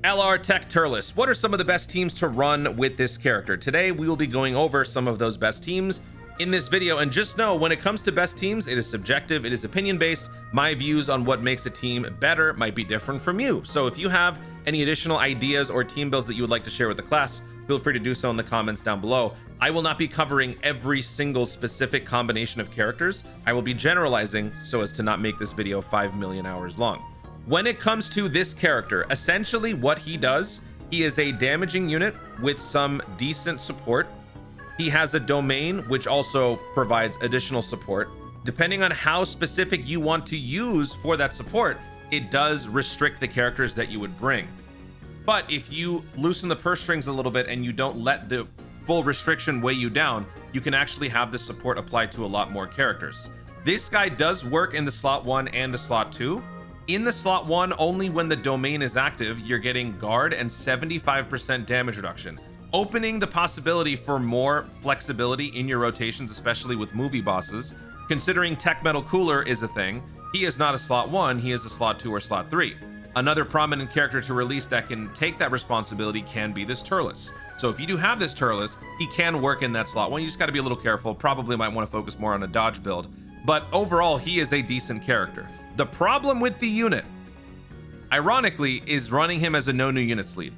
LR TEQ TURLES. What are some of the best teams to run with this character? Today, we will be going over some of those best teams in this video. And just know, when it comes to best teams, it is subjective, it is opinion-based. My views on what makes a team better might be different from you. So if you have any additional ideas or team builds that you would like to share with the class, feel free to do so in the comments down below. I will not be covering every single specific combination of characters. I will be generalizing so as to not make this video 5 million hours long. When it comes to this character, essentially what he does, he is a damaging unit with some decent support. He has a domain, which also provides additional support. Depending on how specific you want to use for that support, it does restrict the characters that you would bring. But if you loosen the purse strings a little bit and you don't let the full restriction weigh you down, you can actually have the support applied to a lot more characters. This guy does work in the slot 1 and the slot 2. In the slot 1, only when the domain is active, you're getting guard and 75% damage reduction, opening the possibility for more flexibility in your rotations, especially with movie bosses. Considering Tech Metal Cooler is a thing, he is not a slot 1, he is a slot 2 or slot 3. Another prominent character to release that can take that responsibility can be this Turles. So if you do have this Turles, he can work in that slot 1. You just got to be a little careful. Probably might want to focus more on a dodge build. But overall, he is a decent character. The problem with the unit, ironically, is running him as a no new units lead.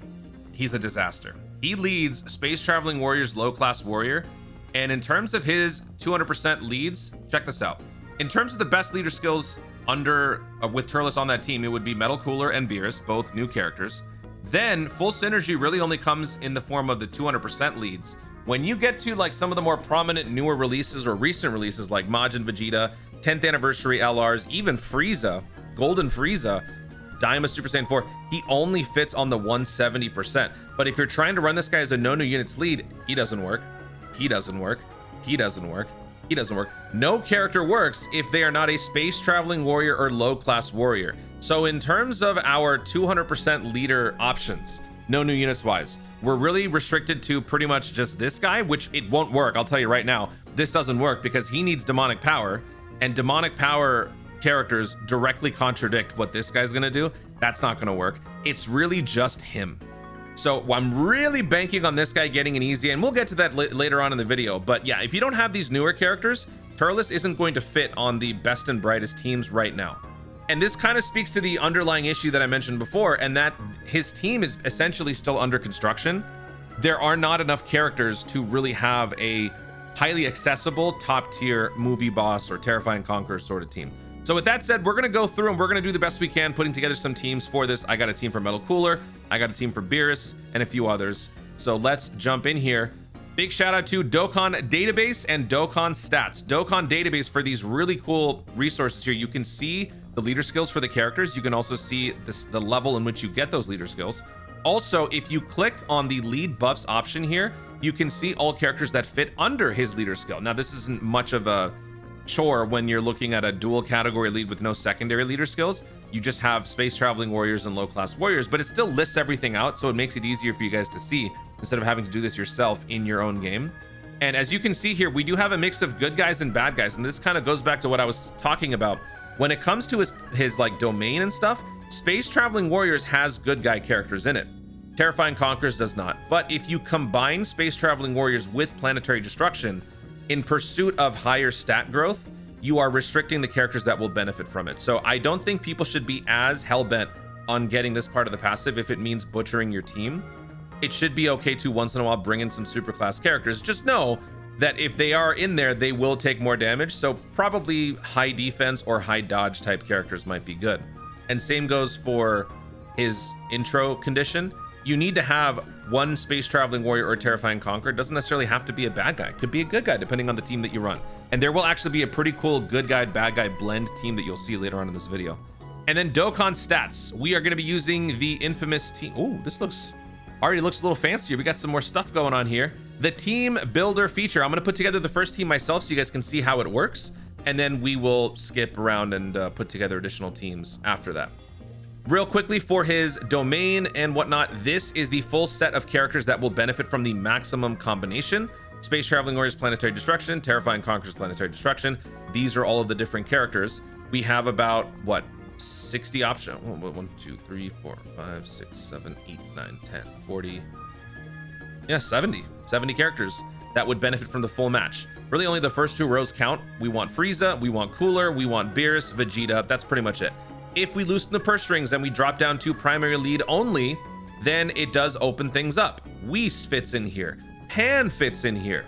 He's a disaster. He leads Space Traveling Warrior's low class warrior. And in terms of his 200% leads, check this out. In terms of the best leader skills with Turles on that team, it would be Metal Cooler and Beerus, both new characters. Then full synergy really only comes in the form of the 200% leads. When you get to like some of the more prominent newer releases or recent releases like Majin Vegeta, 10th anniversary LRs, even Frieza, Golden Frieza, Daima Super Saiyan 4, he only fits on the 170%. But if you're trying to run this guy as a no new units lead, he doesn't work. He doesn't work. He doesn't work. He doesn't work. No character works if they are not a space traveling warrior or low class warrior. So in terms of our 200% leader options, no new units wise, we're really restricted to pretty much just this guy, which it won't work. I'll tell you right now, this doesn't work because he needs demonic power, and demonic power characters directly contradict what this guy's gonna do. That's not gonna work. It's really just him. So I'm really banking on this guy getting an easy, and we'll get to that later on in the video. But yeah, if you don't have these newer characters, Turles isn't going to fit on the best and brightest teams right now. And this kind of speaks to the underlying issue that I mentioned before, and that his team is essentially still under construction. There are not enough characters to really have a highly accessible top tier movie boss or terrifying conqueror sort of team. So with that said, we're going to go through and we're going to do the best we can putting together some teams for this. I got a team for Metal Cooler, I got a team for Beerus, and a few others. So let's jump in here. Big shout out to Dokkan Database and Dokkan Stats. Dokkan Database for these really cool resources here. You can see the leader skills for the characters. You can also see the level in which you get those leader skills. Also, if you click on the lead buffs option here, you can see all characters that fit under his leader skill. Now, this isn't much of a chore when you're looking at a dual category lead with no secondary leader skills. You just have space traveling warriors and low class warriors, but it still lists everything out, so it makes it easier for you guys to see instead of having to do this yourself in your own game. And as you can see here, we do have a mix of good guys and bad guys, and this kind of goes back to what I was talking about. When it comes to his like domain and stuff, Space Traveling Warriors has good guy characters in it. Terrifying Conquerors does not. But if you combine Space Traveling Warriors with Planetary Destruction in pursuit of higher stat growth, you are restricting the characters that will benefit from it. So I don't think people should be as hell-bent on getting this part of the passive if it means butchering your team. It should be okay to once in a while bring in some superclass characters. Just know that if they are in there, they will take more damage. So probably high defense or high dodge type characters might be good. And same goes for his intro condition. You need to have one space traveling warrior or terrifying conqueror. It doesn't necessarily have to be a bad guy. It could be a good guy depending on the team that you run. And there will actually be a pretty cool good guy, bad guy blend team that you'll see later on in this video. And then Dokkan Stats. We are going to be using the infamous team. Oh, this already looks a little fancier. We got some more stuff going on here. The team builder feature. I'm going to put together the first team myself so you guys can see how it works. And then we will skip around and put together additional teams after that. Real quickly, for his domain and whatnot, this is the full set of characters that will benefit from the maximum combination. Space Traveling Warriors, Planetary Destruction, Terrifying Conquerors, Planetary Destruction. These are all of the different characters. We have about, what, 60 option. 1, 2, 3, 4, 5, 6, 7, 8, 9, 10, 40. Yeah, 70 characters that would benefit from the full match. Really only the first 2 rows count. We want Frieza, we want Cooler, we want Beerus, Vegeta. That's pretty much it. If we loosen the purse strings and we drop down to primary lead only, then it does open things up. Whis fits in here, Pan fits in here.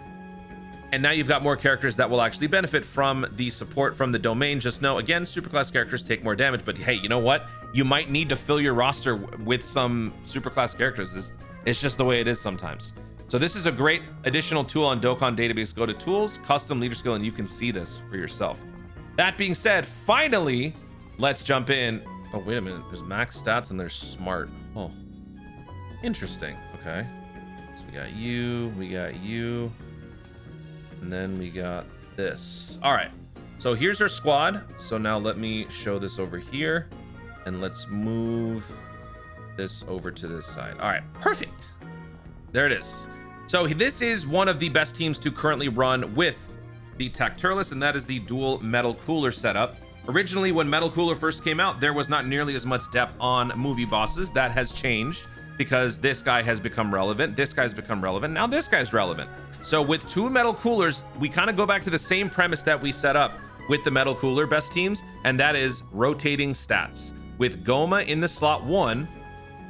And now you've got more characters that will actually benefit from the support from the domain. Just know, again, superclass characters take more damage, but hey, you know what? You might need to fill your roster with some superclass characters. It's just the way it is sometimes. So this is a great additional tool on Dokkan Database. Go to Tools, Custom Leader Skill, and you can see this for yourself. That being said, finally, let's jump in. Oh, wait a minute. There's max stats and there's smart. Oh, interesting. Okay. So we got you, and then we got this. All right. So here's our squad. So now let me show this over here, and let's move this over to this side. All right, perfect. There it is. So this is one of the best teams to currently run with the TEQ TURLES, and that is the dual metal cooler setup. Originally, when metal cooler first came out, there was not nearly as much depth on movie bosses. That has changed because this guy has become relevant. This guy's become relevant. Now this guy's relevant. So with 2 metal coolers, we kind of go back to the same premise that we set up with the metal cooler best teams, and that is rotating stats. With Goma in the slot 1,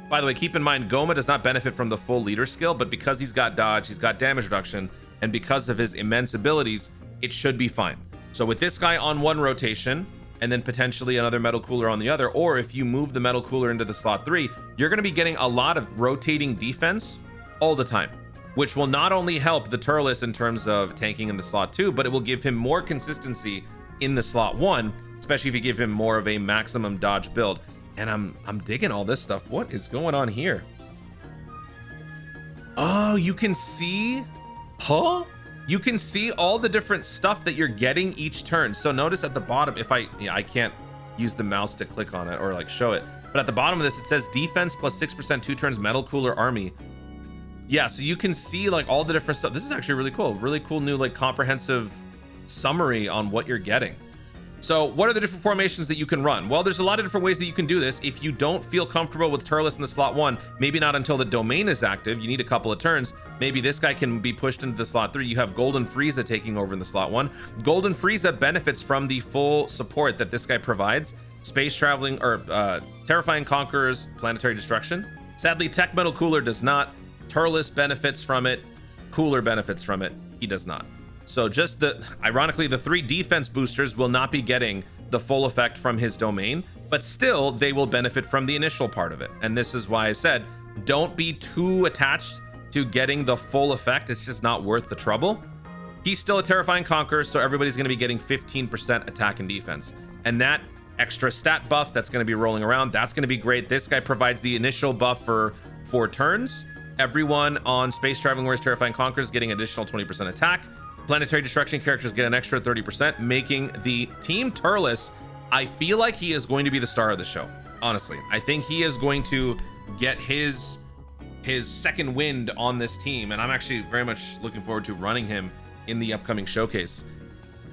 by the way, keep in mind, Goma does not benefit from the full leader skill, but because he's got dodge, he's got damage reduction, and because of his immense abilities, it should be fine. So with this guy on 1 rotation, and then potentially another metal cooler on the other, or if you move the metal cooler into the slot 3, you're going to be getting a lot of rotating defense all the time, which will not only help the Turles in terms of tanking in the slot 2, but it will give him more consistency in the slot 1, especially if you give him more of a maximum dodge build. And I'm digging all this stuff. What is going on here? Oh, you can see, you can see all the different stuff that you're getting each turn. So notice at the bottom, if I can't use the mouse to click on it or like show it, but at the bottom of this, it says defense plus 6% 2 turns metal cooler army. Yeah, so you can see like all the different stuff. This is actually really cool new like comprehensive summary on what you're getting. So what are the different formations that you can run? Well, there's a lot of different ways that you can do this. If you don't feel comfortable with Turles in the slot 1, maybe not until the domain is active, you need a couple of turns. Maybe this guy can be pushed into the slot 3. You have Golden Frieza taking over in the slot 1. Golden Frieza benefits from the full support that this guy provides. Space traveling or terrifying conquerors, planetary destruction. Sadly, TEQ Metal Cooler does not. Turles benefits from it. Cooler benefits from it. He does not. So just ironically, the 3 defense boosters will not be getting the full effect from his domain, but still they will benefit from the initial part of it. And this is why I said, don't be too attached to getting the full effect. It's just not worth the trouble. He's still a terrifying conqueror, so everybody's going to be getting 15% attack and defense. And that extra stat buff that's going to be rolling around, that's going to be great. This guy provides the initial buff for 4 turns. Everyone on Space Traveling Warriors Terrifying Conquerors getting additional 20% attack. Planetary Destruction characters get an extra 30%, making the Team Turles, I feel like he is going to be the star of the show. Honestly, I think he is going to get his second wind on this team, and I'm actually very much looking forward to running him in the upcoming showcase.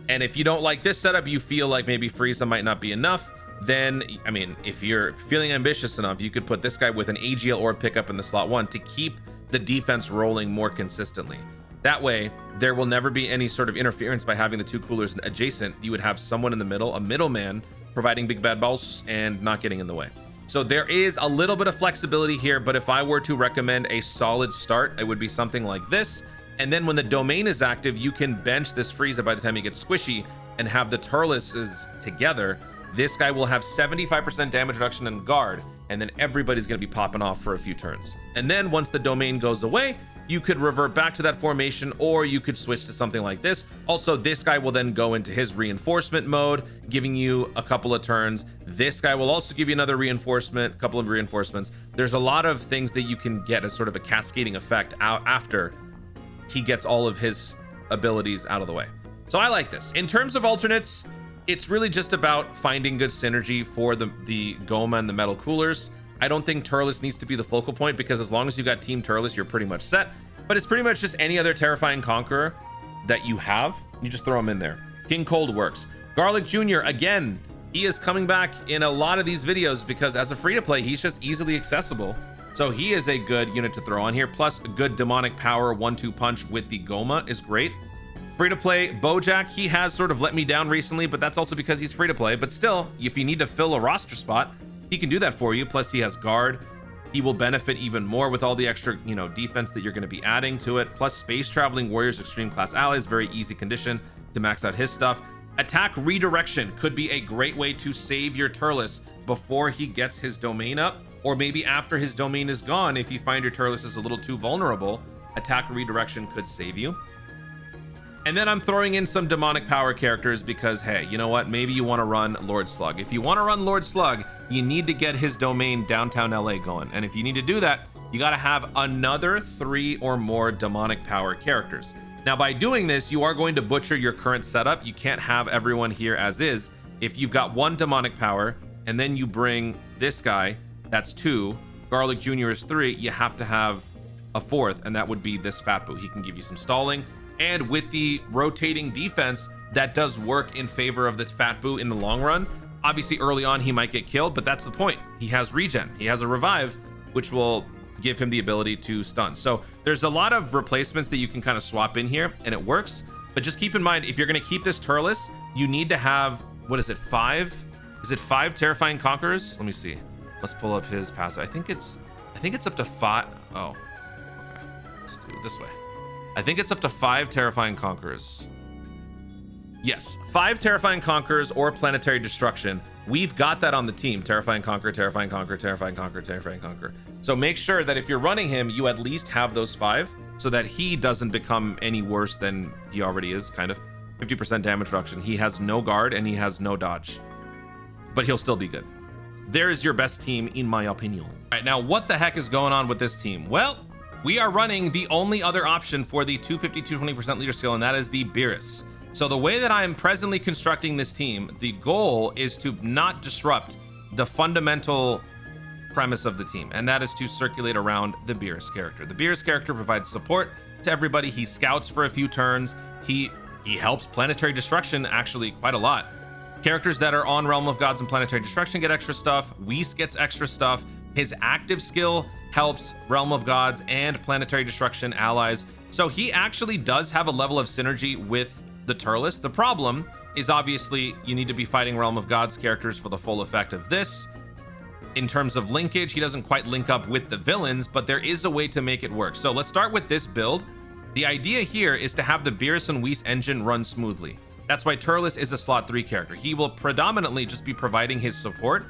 And if you don't like this setup, you feel like maybe Frieza might not be enough, then, I mean, if you're feeling ambitious enough, you could put this guy with an AGL or pickup in the slot 1 to keep the defense rolling more consistently. That way, there will never be any sort of interference by having the 2 coolers adjacent. You would have someone in the middle, a middleman, providing big bad balls and not getting in the way. So there is a little bit of flexibility here, but if I were to recommend a solid start, it would be something like this. And then when the domain is active, you can bench this Frieza by the time he gets squishy and have the Turleses together. This guy will have 75% damage reduction and guard, and then everybody's going to be popping off for a few turns. And then once the domain goes away, you could revert back to that formation, or you could switch to something like this. Also, this guy will then go into his reinforcement mode, giving you a couple of turns. This guy will also give you another reinforcement, a couple of reinforcements. There's a lot of things that you can get as sort of a cascading effect out after he gets all of his abilities out of the way. So I like this. In terms of alternates, it's really just about finding good synergy for the Goma and the metal coolers. I don't think Turles needs to be the focal point, because as long as you got Team Turles, you're pretty much set. But it's pretty much just any other terrifying conqueror that you have, you just throw them in there. King Cold works. Garlic Jr., again, He is coming back in a lot of these videos because as a free-to-play, he's just easily accessible. So he is a good unit to throw on here. Plus, a good demonic power 1-2 punch with the Goma is great. Free-to-play Bojack, he has sort of let me down recently, but that's also because he's free-to-play. But still, if you need to fill a roster spot, he can do that for you. Plus, he has guard. He will benefit even more with all the extra, defense that you're going to be adding to it. Plus, Space Traveling Warriors Extreme Class Allies, very easy condition to max out his stuff. Attack Redirection could be a great way to save your Turles before he gets his domain up, or maybe after his domain is gone. If you find your Turles is a little too vulnerable, Attack Redirection could save you. And then I'm throwing in some demonic power characters because, hey, you know what? Maybe you want to run Lord Slug. If you want to run Lord Slug, you need to get his domain downtown LA going. And if you need to do that, you got to have another 3 or more demonic power characters. Now, by doing this, you are going to butcher your current setup. You can't have everyone here as is. If you've got 1 demonic power and then you bring this guy, that's 2. Garlic Jr. is 3. You have to have a 4th, and that would be this Fat Boo. He can give you some stalling. And with the rotating defense, that does work in favor of the Fat Boo in the long run. Obviously, early on, he might get killed, but that's the point. He has regen. He has a revive, which will give him the ability to stun. So there's a lot of replacements that you can kind of swap in here, and it works. But just keep in mind, if you're going to keep this Turles, you need to have, what is it, 5? Is it 5 Terrifying Conquerors? Let me see. Let's pull up his passive. I think it's up to 5. Oh, okay. Let's do it this way. I think it's up to 5 Terrifying Conquerors. Yes, 5 Terrifying Conquerors or Planetary Destruction. We've got that on the team. Terrifying Conqueror, Terrifying Conqueror, Terrifying Conqueror, Terrifying Conqueror. So make sure that if you're running him, you at least have those 5 so that he doesn't become any worse than he already is, kind of. 50% damage reduction. He has no guard and he has no dodge, but he'll still be good. There is your best team, in my opinion. All right, now what the heck is going on with this team? Well, we are running the only other option for the 250-220% leader skill, and that is the Beerus. So the way that I am presently constructing this team, the goal is to not disrupt the fundamental premise of the team, and that is to circulate around the Beerus character. The Beerus character provides support to everybody. He scouts for a few turns. He helps Planetary Destruction actually quite a lot. Characters that are on Realm of Gods and Planetary Destruction get extra stuff. Whis gets extra stuff. His active skill helps Realm of Gods and Planetary Destruction allies. So he actually does have a level of synergy with the Turles. The problem is obviously you need to be fighting Realm of Gods characters for the full effect of this. In terms of linkage, he doesn't quite link up with the villains, but there is a way to make it work. So let's start with this build. The idea here is to have the Beerus and Whis engine run smoothly. That's why Turles is a slot 3 character. He will predominantly just be providing his support.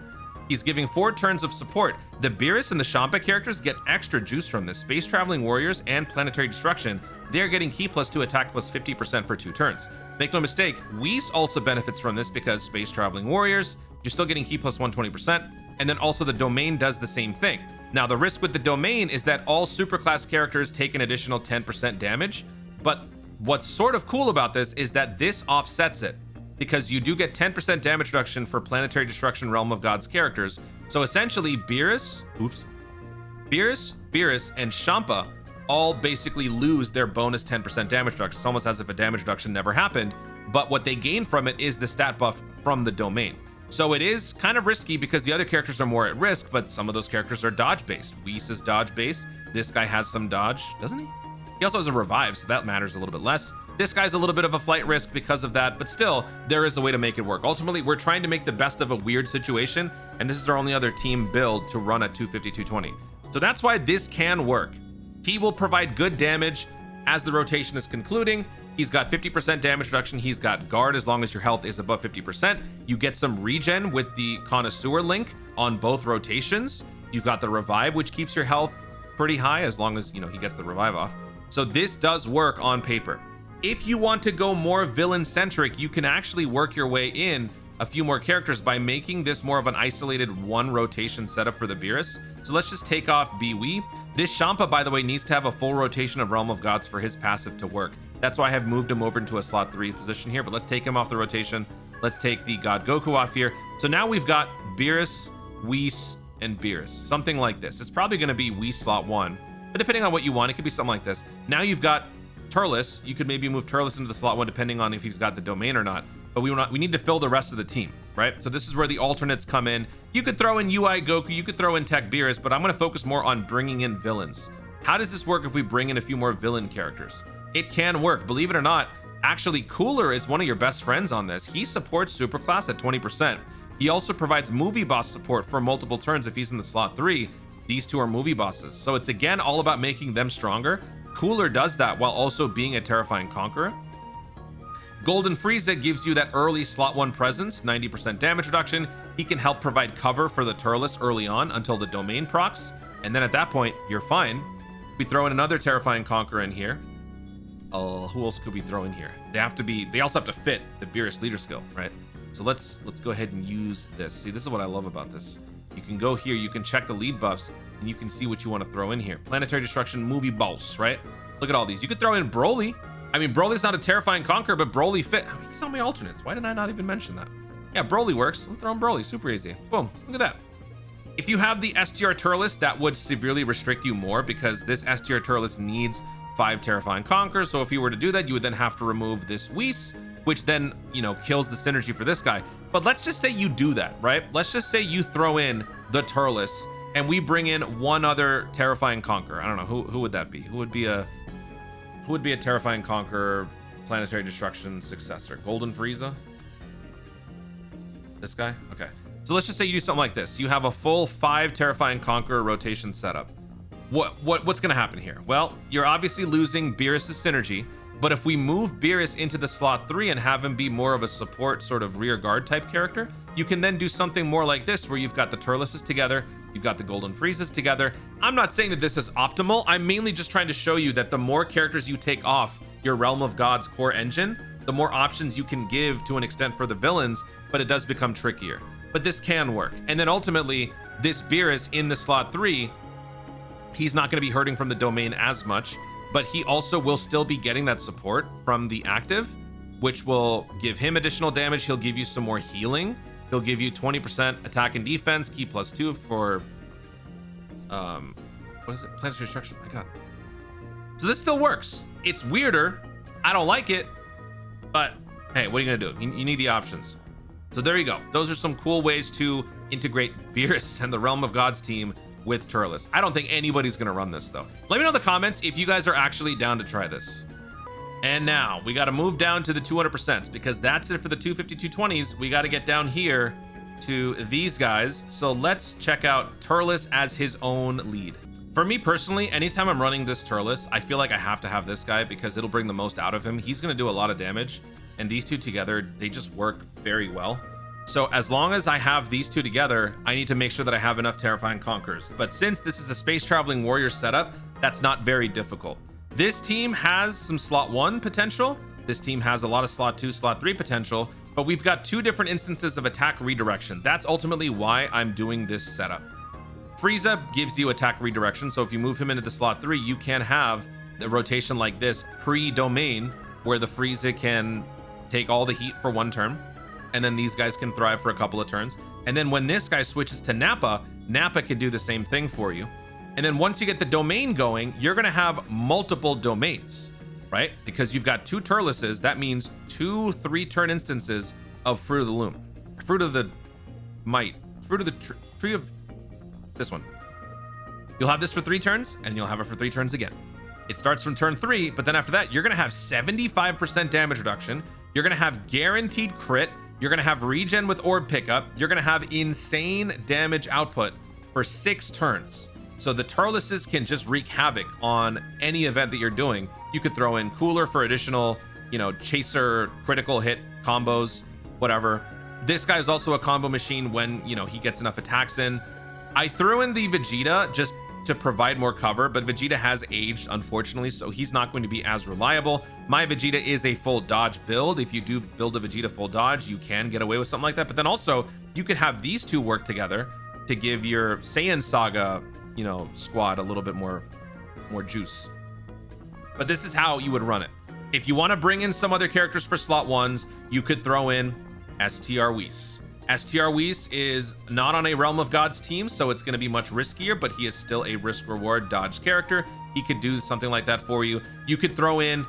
He's giving 4 turns of support. The Beerus and the Champa characters get extra juice from this. Space Traveling Warriors and Planetary Destruction, they're getting key +2 attack +50% for 2 turns. Make no mistake, Whis also benefits from this because Space Traveling Warriors, you're still getting key +120%, and then also the domain does the same thing. Now, the risk with the domain is that all superclass characters take an additional 10% damage, but what's sort of cool about this is that this offsets it, because you do get 10% damage reduction for Planetary Destruction Realm of Gods characters. So essentially, Beerus, and Champa all basically lose their bonus 10% damage reduction. It's almost as if a damage reduction never happened, but what they gain from it is the stat buff from the domain. So it is kind of risky because the other characters are more at risk, but some of those characters are dodge-based. Whis is dodge-based. This guy has some dodge, doesn't he? He also has a revive, so that matters a little bit less. This guy's a little bit of a flight risk because of that, but still, there is a way to make it work. Ultimately, we're trying to make the best of a weird situation, and this is our only other team build to run at 250-220. So that's why this can work. He will provide good damage as the rotation is concluding. He's got 50% damage reduction. He's got guard as long as your health is above 50%. You get some regen with the Connoisseur link on both rotations. You've got the revive, which keeps your health pretty high as long as, he gets the revive off. So this does work on paper. If you want to go more villain-centric, you can actually work your way in a few more characters by making this more of an isolated 1 rotation setup for the Beerus. So let's just take off Biwi. This Champa, by the way, needs to have a full rotation of Realm of Gods for his passive to work. That's why I have moved him over into a slot 3 position here, but let's take him off the rotation. Let's take the God Goku off here. So now we've got Beerus, Whis, and Beerus. Something like this. It's probably going to be Whis slot 1, but depending on what you want, it could be something like this. Now you've got Turles. You could maybe move Turles into the slot 1 depending on if he's got the domain or not, but we need to fill the rest of the team. right? So this is where the alternates come in. You could throw in UI Goku, you could throw in Tech Beerus, but I'm going to focus more on bringing in villains. How does this work if we bring in a few more villain characters? It can work, believe it or not. Actually, Cooler is one of your best friends on this. He supports Superclass at 20%. He also provides movie boss support for multiple turns if he's in the slot 3. These two are movie bosses. So it's again all about making them stronger. Cooler does that while also being a terrifying conqueror. Golden Frieza gives you that early slot 1 presence, 90% damage reduction. He can help provide cover for the Turles early on until the domain procs. And then at that point, you're fine. We throw in another terrifying conqueror in here. Who else could we throw in here? They also have to fit the Beerus leader skill, right? So let's go ahead and use this. See, this is what I love about this. You can go here, you can check the lead buffs, and you can see what you want to throw in here. Planetary Destruction, movie boss, right? Look at all these. You could throw in Broly. I mean, Broly's not a terrifying conqueror, but Broly fit. I mean, he's on my alternates. Why did I not even mention that? Yeah, Broly works. I'm throwing Broly, super easy. Boom, look at that. If you have the STR Turles, that would severely restrict you more because this STR Turles needs 5 terrifying conquerors. So if you were to do that, you would then have to remove this Whis, which then, you know, kills the synergy for this guy. But let's just say you do that, right? Let's just say you throw in the Turles and we bring in one other terrifying conqueror. I don't know, who would that be? Who would be a terrifying conqueror, planetary destruction successor? Golden Frieza? This guy? Okay. So let's just say you do something like this. You have a full 5 terrifying conqueror rotation setup. What's going to happen here? Well, you're obviously losing Beerus' synergy, but if we move Beerus into the slot 3 and have him be more of a support sort of rear guard type character, you can then do something more like this where you've got the Turles together, you've got the Golden Friezas together. I'm not saying that this is optimal. I'm mainly just trying to show you that the more characters you take off your Realm of Gods core engine, the more options you can give to an extent for the villains, but it does become trickier. But this can work. And then ultimately, this Beerus in the slot 3, he's not going to be hurting from the domain as much, but he also will still be getting that support from the active, which will give him additional damage. He'll give you some more healing. He'll give you 20% attack and defense, key +2 for, what is it? Planetary destruction. My God. So this still works. It's weirder. I don't like it, but hey, what are you going to do? You need the options. So there you go. Those are some cool ways to integrate Beerus and the Realm of Gods team with Turles. I don't think anybody's gonna run this though. Let me know in the comments if you guys are actually down to try this. And now we got to move down to the 200% because that's it for the 250-220s. We got to get down here to these guys. So let's check out Turles as his own lead. For me personally, anytime I'm running this Turles, I feel like I have to have this guy because it'll bring the most out of him. He's gonna do a lot of damage, and these two together, they just work very well. So as long as I have these two together, I need to make sure that I have enough terrifying conquerors. But since this is a space traveling warrior setup, that's not very difficult. This team has some slot 1 potential. This team has a lot of slot 2, slot 3 potential, but we've got 2 different instances of attack redirection. That's ultimately why I'm doing this setup. Frieza gives you attack redirection. So if you move him into the slot 3, you can have the rotation like this pre-domain where the Frieza can take all the heat for 1 turn. And then these guys can thrive for a couple of turns. And then when this guy switches to Nappa, Nappa can do the same thing for you. And then once you get the domain going, you're going to have multiple domains, right? Because you've got 2 Turleses. That means 2 3-turn instances of Fruit of the Loom. Fruit of the Might. Fruit of the Tree of... This one. You'll have this for 3 turns, and you'll have it for 3 turns again. It starts from turn 3, but then after that, you're going to have 75% damage reduction. You're going to have guaranteed crit. You're going to have regen with orb pickup. You're going to have insane damage output for 6 turns. So the Turleses can just wreak havoc on any event that you're doing. You could throw in Cooler for additional, you know, chaser, critical hit combos, whatever. This guy's also a combo machine when, you know, he gets enough attacks in. I threw in the Vegeta just to provide more cover, but Vegeta has aged, unfortunately, so he's not going to be as reliable. My Vegeta is a full dodge build. If you do build a Vegeta full dodge, you can get away with something like that. But then also, you could have these 2 work together to give your Saiyan Saga, you know, squad a little bit more juice. But this is how you would run it. If you want to bring in some other characters for slot 1s, you could throw in STR Whis. STR Whis is not on a Realm of Gods team, so it's going to be much riskier, but he is still a risk-reward dodge character. He could do something like that for you. You could throw in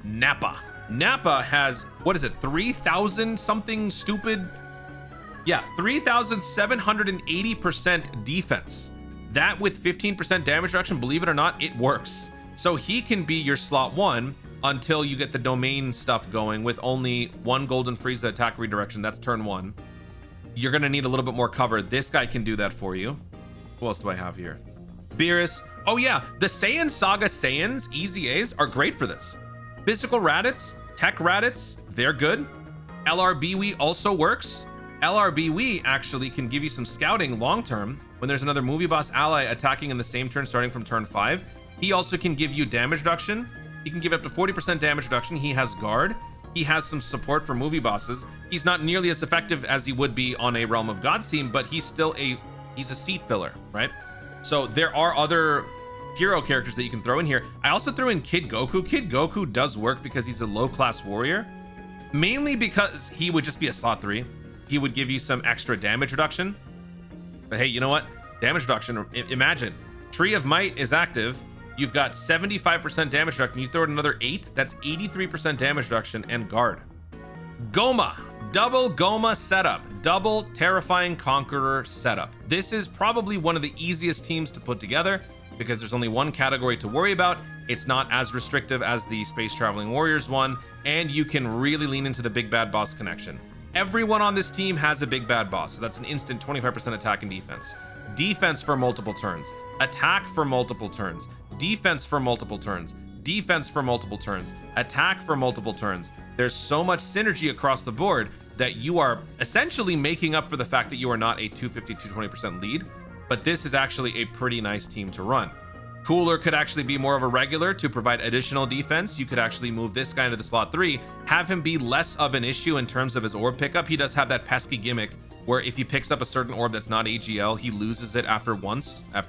Nappa. Nappa has, what is it, 3,000 something stupid? Yeah, 3,780% defense. That with 15% damage reduction, believe it or not, it works. So he can be your slot 1 until you get the domain stuff going with only 1 golden Frieza attack redirection. That's turn 1. You're gonna need a little bit more cover. This guy can do that for you. Who else do I have here? Beerus. Oh yeah, the Saiyan Saga Saiyans, Easy A's, are great for this. Physical Raditz, Tech Raditz, they're good. LRBWE also works. LRBWE actually can give you some scouting long term when there's another movie boss ally attacking in the same turn starting from turn 5. He also can give you damage reduction. He can give up to 40% damage reduction. He has guard. He has some support for movie bosses. He's not nearly as effective as he would be on a Realm of Gods team, but he's still he's a seat filler, right? So there are other hero characters that you can throw in here. I also threw in Kid Goku. Kid Goku does work because he's a low class warrior, mainly because he would just be a slot 3. He would give you some extra damage reduction. But hey, you know what? Damage reduction, imagine Tree of Might is active. You've got 75% damage reduction. You throw in another 8, that's 83% damage reduction and guard. Goma, double Goma setup, double Terrifying Conqueror setup. This is probably one of the easiest teams to put together because there's only one category to worry about. It's not as restrictive as the Space Traveling Warriors one, and you can really lean into the big bad boss connection. Everyone on this team has a big bad boss, so that's an instant 25% attack and defense. Defense for multiple turns, attack for multiple turns, defense for multiple turns, defense for multiple turns, attack for multiple turns. There's so much synergy across the board that you are essentially making up for the fact that you are not a 250, 220% lead, but this is actually a pretty nice team to run. Cooler could actually be more of a regular to provide additional defense. You could actually move this guy into the slot 3, have him be less of an issue in terms of his orb pickup. He does have that pesky gimmick where if he picks up a certain orb that's not AGL, he loses it after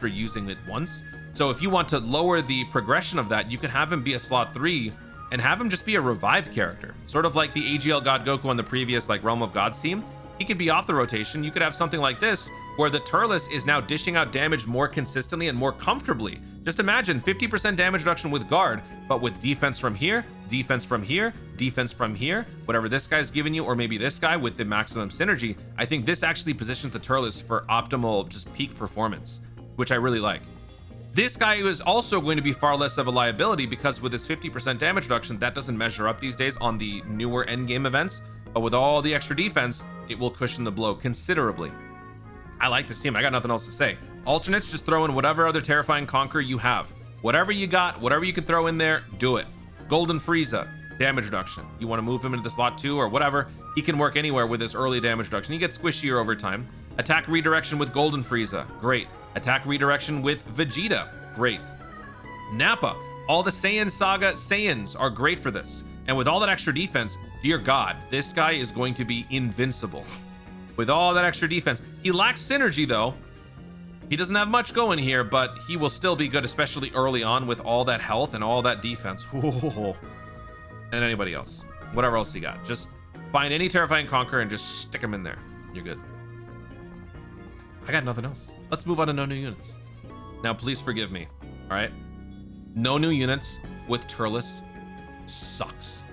using it once. So if you want to lower the progression of that, you can have him be a slot 3 and have him just be a revive character, sort of like the AGL God Goku on the previous like Realm of Gods team. He could be off the rotation. You could have something like this where the Turles is now dishing out damage more consistently and more comfortably. Just imagine 50% damage reduction with guard, but with defense from here, defense from here, defense from here, whatever this guy's giving you, or maybe this guy with the maximum synergy. I think this actually positions the Turles for optimal, just peak performance, which I really like. This guy is also going to be far less of a liability because with his 50% damage reduction, that doesn't measure up these days on the newer endgame events, but with all the extra defense, it will cushion the blow considerably. I like this team. I got nothing else to say. Alternates, just throw in whatever other Terrifying Conqueror you have. Whatever you got, whatever you can throw in there, do it. Golden Frieza, damage reduction. You want to move him into the slot 2 or whatever, he can work anywhere with this early damage reduction. He gets squishier over time. Attack redirection with Golden Frieza, great. Attack redirection with Vegeta, great. Nappa, all the Saiyan Saga Saiyans are great for this. And with all that extra defense, dear God, this guy is going to be invincible. With all that extra defense. He lacks synergy though. He doesn't have much going here, but he will still be good, especially early on with all that health and all that defense. Whoa. And anybody else, whatever else you got, just find any Terrifying Conqueror and just stick him in there. You're good. I got nothing else. Let's move on to no new units. Now, please forgive me. All right. No new units with Turles sucks.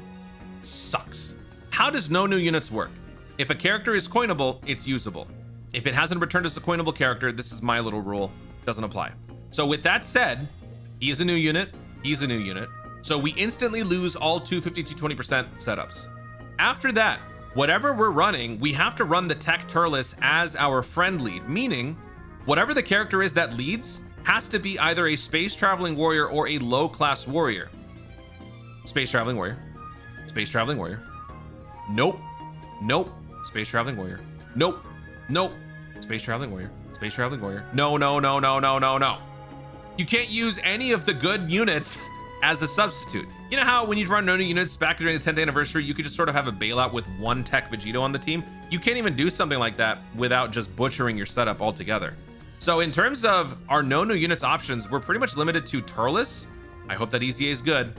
Sucks. How does no new units work? If a character is coinable, it's usable. If it hasn't returned as a coinable character, this is my little rule, doesn't apply. So with that said, he is a new unit, he's a new unit. So we instantly lose all 250 to 20% setups. After that, whatever we're running, we have to run the TEQ TURLES as our friend lead, meaning whatever the character is that leads has to be either a Space Traveling Warrior or a low class warrior. Space Traveling Warrior, Space Traveling Warrior. Nope, nope. Space Traveling Warrior. Nope. Nope. Space Traveling Warrior. Space Traveling Warrior. No, no, no, no, no, no, no. You can't use any of the good units as a substitute. You know how when you run no new units back during the 10th anniversary, you could just sort of have a bailout with one Tech Vegito on the team? You can't even do something like that without just butchering your setup altogether. So in terms of our no new units options, we're pretty much limited to Turles. I hope that EZA is good.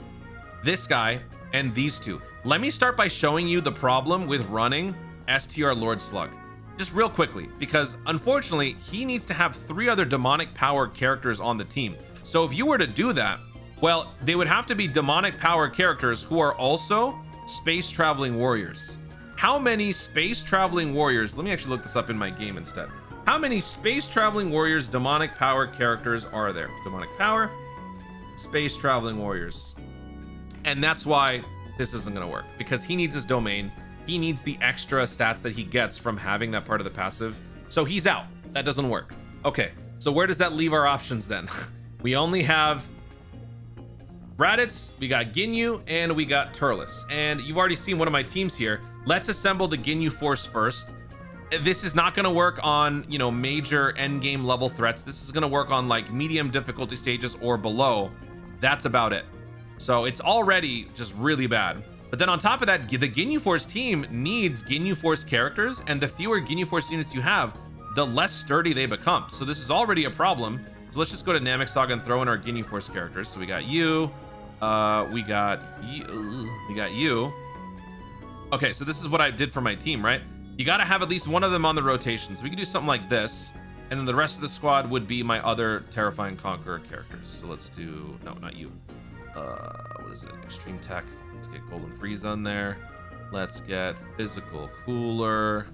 This guy and these two. Let me start by showing you the problem with running STR Lord Slug, just real quickly, because unfortunately he needs to have 3 other demonic power characters on the team. So if you were to do that, well, they would have to be demonic power characters who are also space traveling warriors. How many space traveling warriors? Let me actually look this up in my game instead. How many space traveling warriors demonic power characters are there? Demonic power, space traveling warriors. And that's why this isn't going to work, because he needs his domain. He needs the extra stats that he gets from having that part of the passive. So he's out. That doesn't work. Okay, so where does that leave our options then? We only have Raditz, we got Ginyu, and we got Turles. And you've already seen one of my teams here. Let's assemble the Ginyu force first. This is not going to work on, you know, major end game level threats. This is going to work on like medium difficulty stages or below. That's about it. So it's already just really bad. But then on top of that, the Ginyu Force team needs Ginyu Force characters, and the fewer Ginyu Force units you have, the less sturdy they become. So this is already a problem. So let's just go to Namek Saga and throw in our Ginyu Force characters. So we got you, we got you. Okay, so this is what I did for my team, right? You got to have at least one of them on the rotation. So we can do something like this, and then the rest of the squad would be my other Terrifying Conqueror characters. So let's do, no, not you. What is it? Extreme Tech. Let's get Golden Frieza on there. Let's get Physical Cooler.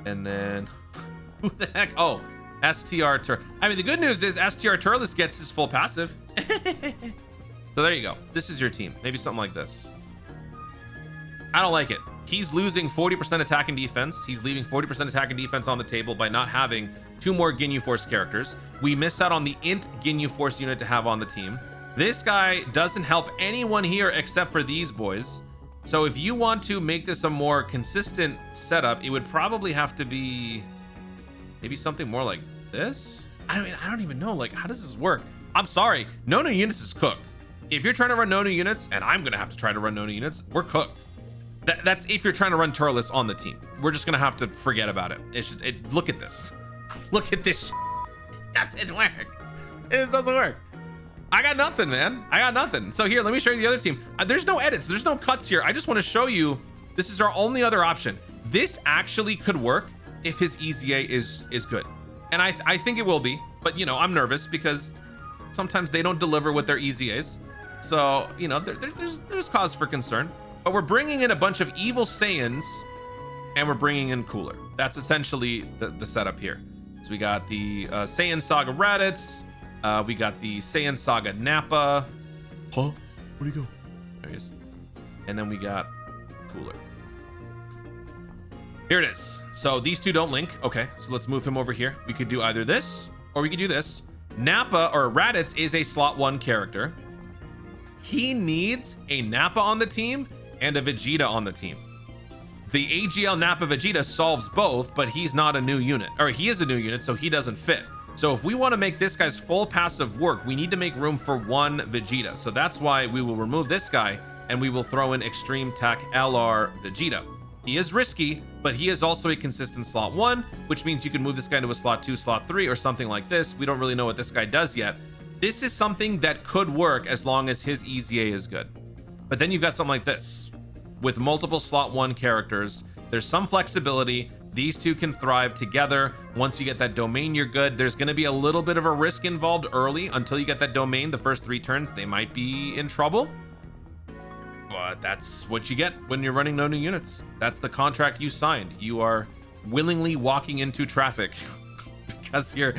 And then, who the heck? Oh, STR Tur. I mean, the good news is STR Turles gets his full passive. So there you go. This is your team. Maybe something like this. I don't like it. He's losing 40% attack and defense. He's leaving 40% attack and defense on the table by not having 2 more Ginyu Force characters. We miss out on the Int Ginyu Force unit to have on the team. This guy doesn't help anyone here except for these boys. So if you want to make this a more consistent setup, it would probably have to be maybe something more like this. I mean, I don't even know. Like, how does this work? I'm sorry. No new units is cooked. If you're trying to run no new units, and I'm going to have to try to run no new units, we're cooked. That's if you're trying to run Turles on the team. We're just going to have to forget about it. It's just, look at this. Look at this. Doesn't work. This doesn't work. I got nothing, man. I got nothing. So here, let me show you the other team. There's no edits. There's no cuts here. I just want to show you, this is our only other option. This actually could work if his EZA is good. And I think it will be, but you know, I'm nervous because sometimes they don't deliver with their EZAs. So, you know, there's cause for concern. But we're bringing in a bunch of evil Saiyans, and we're bringing in Cooler. That's essentially the setup here. So we got the Saiyan Saga Raditz. We got the Saiyan Saga Nappa. Huh? Where'd he go? There he is. And then we got Cooler. Here it is. So these two don't link. Okay, so let's move him over here. We could do either this, or we could do this. Nappa, or Raditz, is a slot 1 character. He needs a Nappa on the team and a Vegeta on the team. The AGL Nappa Vegeta solves both, but he's not a new unit. Or he is a new unit, so he doesn't fit. So if we want to make this guy's full passive work, we need to make room for one Vegeta. So that's why we will remove this guy, and we will throw in Extreme Tech LR Vegeta. He is risky, but he is also a consistent slot 1, which means you can move this guy into a slot 2, slot 3, or something like this. We don't really know what this guy does yet. This is something that could work as long as his EZA is good. But then you've got something like this. With multiple slot 1 characters, there's some flexibility. These two can thrive together. Once you get that domain, you're good. There's going to be a little bit of a risk involved early until you get that domain. The first 3 turns, they might be in trouble. But that's what you get when you're running no new units. That's the contract you signed. You are willingly walking into traffic because you're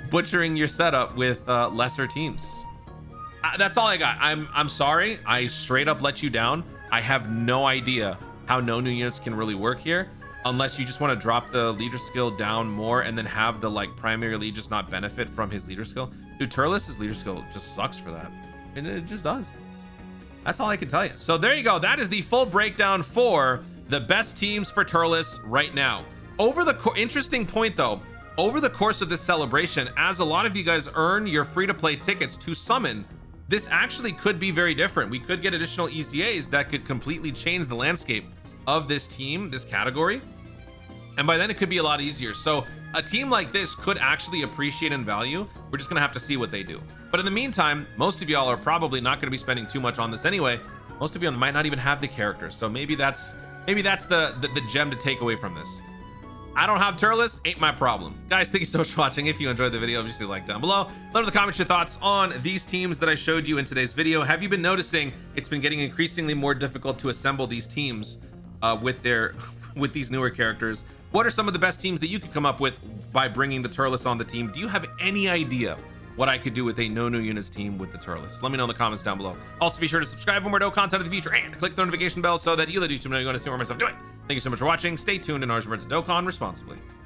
butchering your setup with lesser teams. That's all I got. I'm sorry. I straight up let you down. I have no idea how no new units can really work here, unless you just want to drop the leader skill down more and then have the like primary lead just not benefit from his leader skill. Dude, Turles' leader skill just sucks for that. And it just does. That's all I can tell you. So there you go. That is the full breakdown for the best teams for Turles right now. Over the interesting point though, over the course of this celebration, as a lot of you guys earn your free-to-play tickets to summon, this actually could be very different. We could get additional EZAs that could completely change the landscape of this team, this category. And by then it could be a lot easier. So a team like this could actually appreciate and value. We're just gonna have to see what they do. But in the meantime, most of y'all are probably not gonna be spending too much on this anyway. Most of you might not even have the characters. So maybe that's the gem to take away from this. I don't have Turles, ain't my problem. Guys, thank you so much for watching. If you enjoyed the video, obviously like down below. Let in the comments your thoughts on these teams that I showed you in today's video. Have you been noticing it's been getting increasingly more difficult to assemble these teams with these newer characters? What are some of the best teams that you could come up with by bringing the Turles on the team? Do you have any idea what I could do with a no new units team with the Turles? Let me know in the comments down below. Also, be sure to subscribe for more dope content in the future and click the notification bell so that you let YouTube know you're going to see more of my stuff doing. Thank you so much for watching. Stay tuned and always remember to Dokkan responsibly.